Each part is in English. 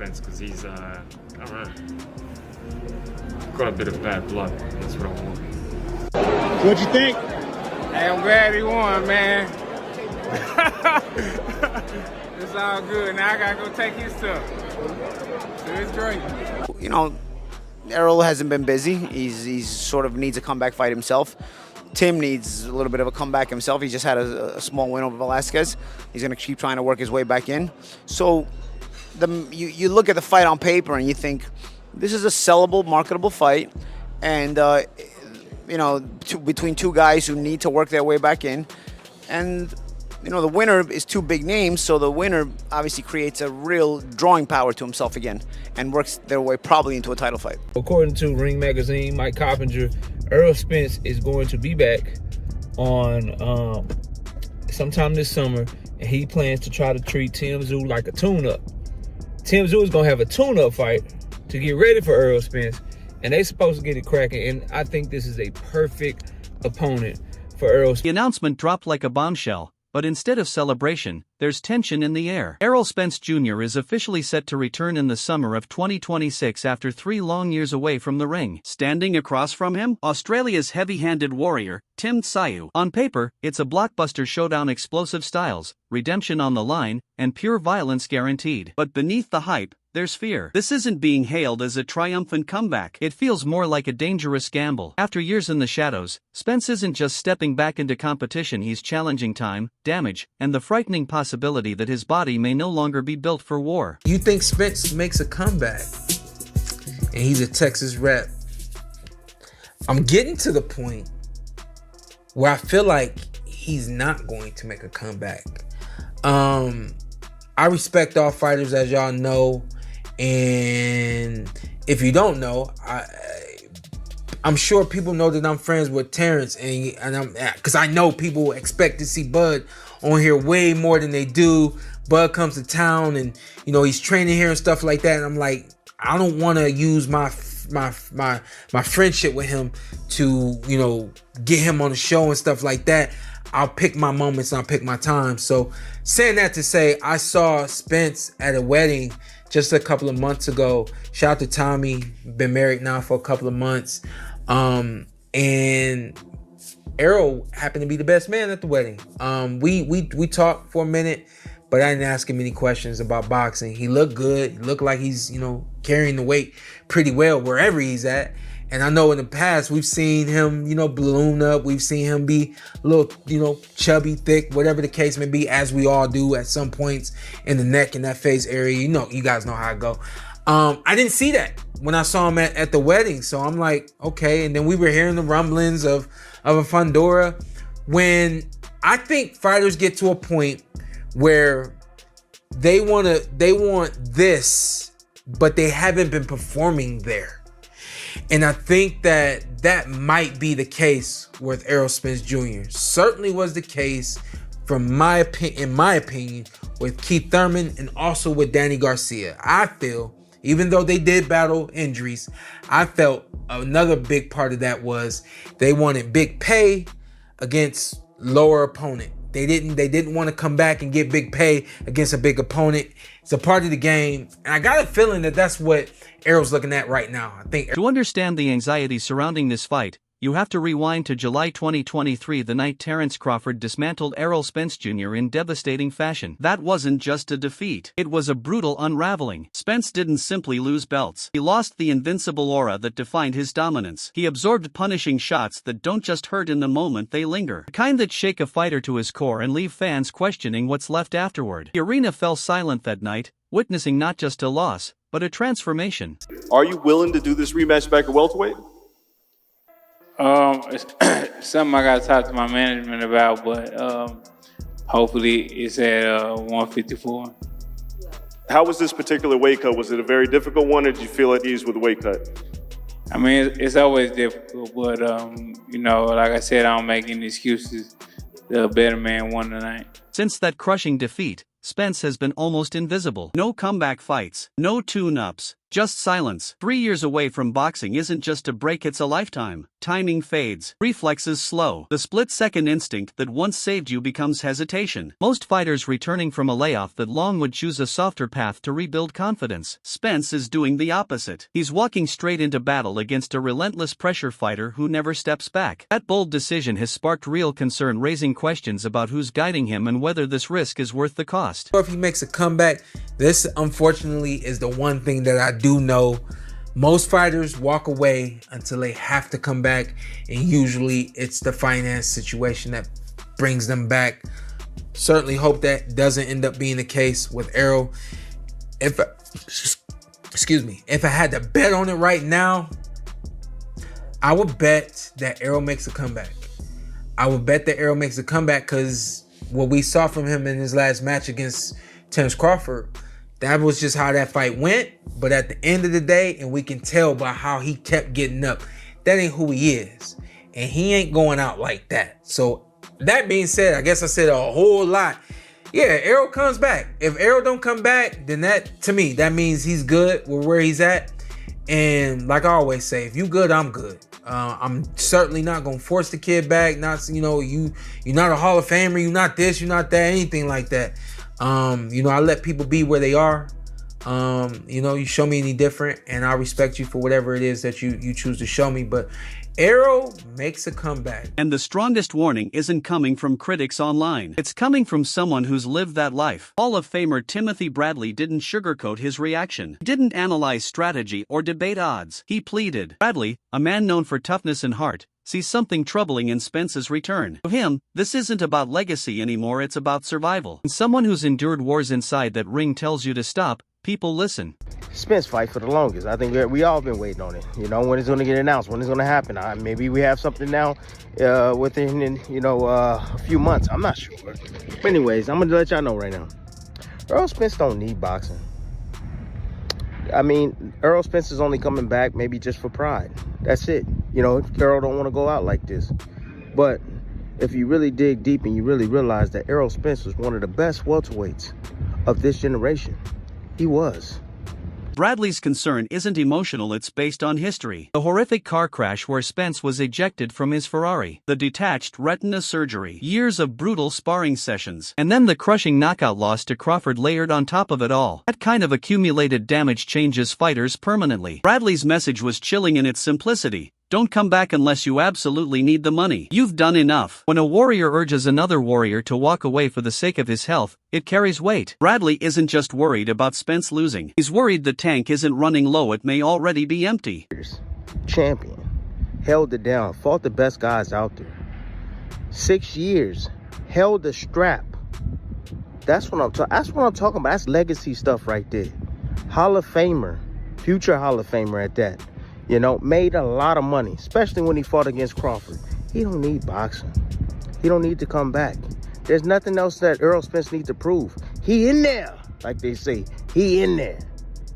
Spence because he's, I don't know, got a bit of bad blood. That's what I want. What'd you think? Hey, I'm glad he won, man. It's all good. Now I gotta go take his stuff. So it's great. You know, Errol hasn't been busy. He's sort of needs a comeback fight himself. Tim needs a little bit of a comeback himself. He just had a small win over Velasquez. He's going to keep trying to work his way back in. So you look at the fight on paper and you think, this is a sellable, marketable fight. And, you know, between two guys who need to work their way back in. And, you know, the winner is two big names, so the winner obviously creates a real drawing power to himself again and works their way probably into a title fight. According to Ring Magazine, Mike Coppinger, Errol Spence is going to be back on sometime this summer, and he plans to try to treat Tim Tszyu like a tune-up. Tim Tszyu is going to have a tune-up fight to get ready for Errol Spence, and they're supposed to get it cracking, and I think this is a perfect opponent for Errol Spence. The announcement dropped like a bombshell. But instead of celebration, there's tension in the air. Errol Spence Jr. is officially set to return in the summer of 2026 after 3 long years away from the ring. Standing across from him, Australia's heavy-handed warrior, Tim Tszyu. On paper, it's a blockbuster showdown, explosive styles, redemption on the line, and pure violence guaranteed. But beneath the hype, there's fear. This isn't being hailed as a triumphant comeback. It feels more like a dangerous gamble. After years in the shadows, Spence isn't just stepping back into competition, he's challenging time, damage, and the frightening possibility that his body may no longer be built for war. You think Spence makes a comeback, and he's a Texas rep. I'm getting to the point where I feel like he's not going to make a comeback. I respect all fighters, as y'all know. And if you don't know, I'm sure people know that I'm friends with Terence, and I'm because I know people expect to see Bud on here way more than they do. Bud comes to town, and you know he's training here and stuff like that. And I'm like, I don't want to use my friendship with him to get him on the show and stuff like that. I'll pick my moments and I'll pick my time. So saying that to say, I saw Spence at a wedding just a couple of months ago. Shout out to Tommy, been married now for a couple of months. And Errol happened to be the best man at the wedding. We talked for a minute, but I didn't ask him any questions about boxing. He looked good. He looked like he's, carrying the weight pretty well wherever he's at. And I know in the past we've seen him, balloon up. We've seen him be a little, chubby, thick, whatever the case may be, as we all do at some points in the neck and that face area. You guys know how I go. I didn't see that when I saw him at the wedding. So I'm like, okay. And then we were hearing the rumblings of a Fundora. When I think fighters get to a point where they want this, but they haven't been performing there. And I think that might be the case with Errol Spence Jr. Certainly was the case in my opinion, with Keith Thurman and also with Danny Garcia. I feel, even though they did battle injuries, I felt another big part of that was they wanted big pay against lower opponent. They didn't want to come back and get big pay against a big opponent. It's a part of the game. And I got a feeling that that's what Errol's looking at right now. I think to understand the anxiety surrounding this fight, you have to rewind to July 2023, the night Terence Crawford dismantled Errol Spence Jr. in devastating fashion. That wasn't just a defeat. It was a brutal unraveling. Spence didn't simply lose belts. He lost the invincible aura that defined his dominance. He absorbed punishing shots that don't just hurt in the moment, they linger. The kind that shake a fighter to his core and leave fans questioning what's left afterward. The arena fell silent that night, witnessing not just a loss, but a transformation. Are you willing to do this rematch back at welterweight? It's something I got to talk to my management about, but hopefully it's at 154. How was this particular weight cut? Was it a very difficult one, or did you feel at ease with the weight cut? I mean, it's always difficult, but like I said, I don't make any excuses. The better man won tonight. Since that crushing defeat, Spence has been almost invisible. No comeback fights, no tune-ups, Just silence. 3 years away from boxing isn't just a break, it's a lifetime. Timing fades. Reflexes slow. The split-second instinct that once saved you becomes hesitation. Most fighters returning from a layoff that long would choose a softer path to rebuild confidence. Spence is doing the opposite. He's walking straight into battle against a relentless pressure fighter who never steps back. That bold decision has sparked real concern, raising questions about who's guiding him and whether this risk is worth the cost. Or if he makes a comeback, this unfortunately is the one thing that I do know. Most fighters walk away until they have to come back, and usually it's the finance situation that brings them back. Certainly hope that doesn't end up being the case with Errol. If I had to bet on it right now, I would bet that Errol makes a comeback. I would bet that Errol makes a comeback because what we saw from him in his last match against Terence Crawford, that was just how that fight went. But at the end of the day, and we can tell by how he kept getting up, that ain't who he is. And he ain't going out like that. So that being said, I guess I said a whole lot. Yeah, Errol comes back. If Errol don't come back, then that, to me, that means he's good with where he's at. And like I always say, if you good, I'm good. I'm certainly not gonna force the kid back. Not, you're not a Hall of Famer. You're not this. You're not that. Anything like that. I let people be where they are. You show me any different, and I respect you for whatever it is that you choose to show me. But Errol makes a comeback. And the strongest warning isn't coming from critics online. It's coming from someone who's lived that life. Hall of Famer Timothy Bradley didn't sugarcoat his reaction. He didn't analyze strategy or debate odds. He pleaded. Bradley, a man known for toughness and heart, sees something troubling in Spence's return. To him, this isn't about legacy anymore, it's about survival. And someone who's endured wars inside that ring tells you to stop, people listen. Spence fight for the longest. I think we all been waiting on it. When it's going to get announced, when it's going to happen. Maybe we have something now within, a few months. I'm not sure. But anyways, I'm going to let y'all know right now. Errol Spence don't need boxing. Errol Spence is only coming back maybe just for pride. That's it. Errol don't want to go out like this. But if you really dig deep and you really realize that Errol Spence was one of the best welterweights of this generation, he was. Bradley's concern isn't emotional, it's based on history. The horrific car crash where Spence was ejected from his Ferrari, the detached retina surgery, years of brutal sparring sessions, and then the crushing knockout loss to Crawford layered on top of it all. That kind of accumulated damage changes fighters permanently. Bradley's message was chilling in its simplicity. Don't come back unless you absolutely need the money. You've done enough. When a warrior urges another warrior to walk away for the sake of his health, it carries weight. Bradley isn't just worried about Spence losing. He's worried the tank isn't running low, it may already be empty. Champion. Held it down. Fought the best guys out there. 6 years. Held the strap. That's what I'm talking about. That's legacy stuff right there. Hall of Famer. Future Hall of Famer at that. Made a lot of money, especially when he fought against Crawford. He don't need boxing. He don't need to come back. There's nothing else that Errol Spence needs to prove. He in there, like they say. He in there.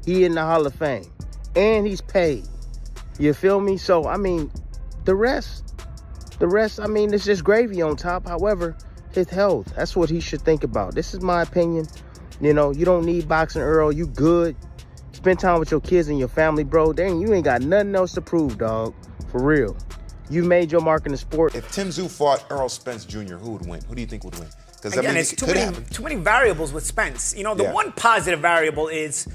He in the Hall of Fame. And he's paid. You feel me? So, the rest, it's just gravy on top. However, his health, that's what he should think about. This is my opinion. You don't need boxing, Errol. You good. Spend time with your kids and your family, bro. Dang, you ain't got nothing else to prove, dog. For real. You made your mark in the sport. If Tim Tszyu fought Errol Spence Jr., who would win? Who do you think would win? Because again, it's too many variables with Spence. The one positive variable is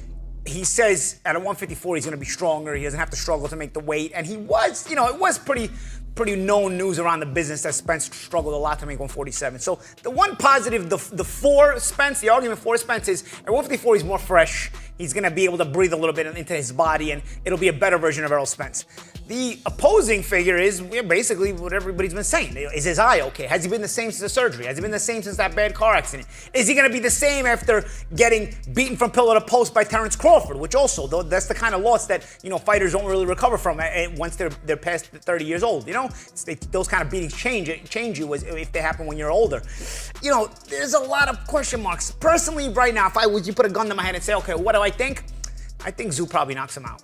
he says at a 154 he's going to be stronger. He doesn't have to struggle to make the weight, and he was, it was pretty known news around the business that Spence struggled a lot to make 147. So the one positive, the argument for Spence is at 154 he's more fresh. He's going to be able to breathe a little bit into his body, and it'll be a better version of Errol Spence. The opposing figure is basically what everybody's been saying. Is his eye okay? Has he been the same since the surgery? Has he been the same since that bad car accident? Is he going to be the same after getting beaten from pillar to post by Terence Crawford, which also, that's the kind of loss that, fighters don't really recover from once they're past 30 years old, Those kind of beatings change you if they happen when you're older. There's a lot of question marks. Personally, right now, if you put a gun to my head and say, okay, what do I think? I think Tszyu probably knocks him out.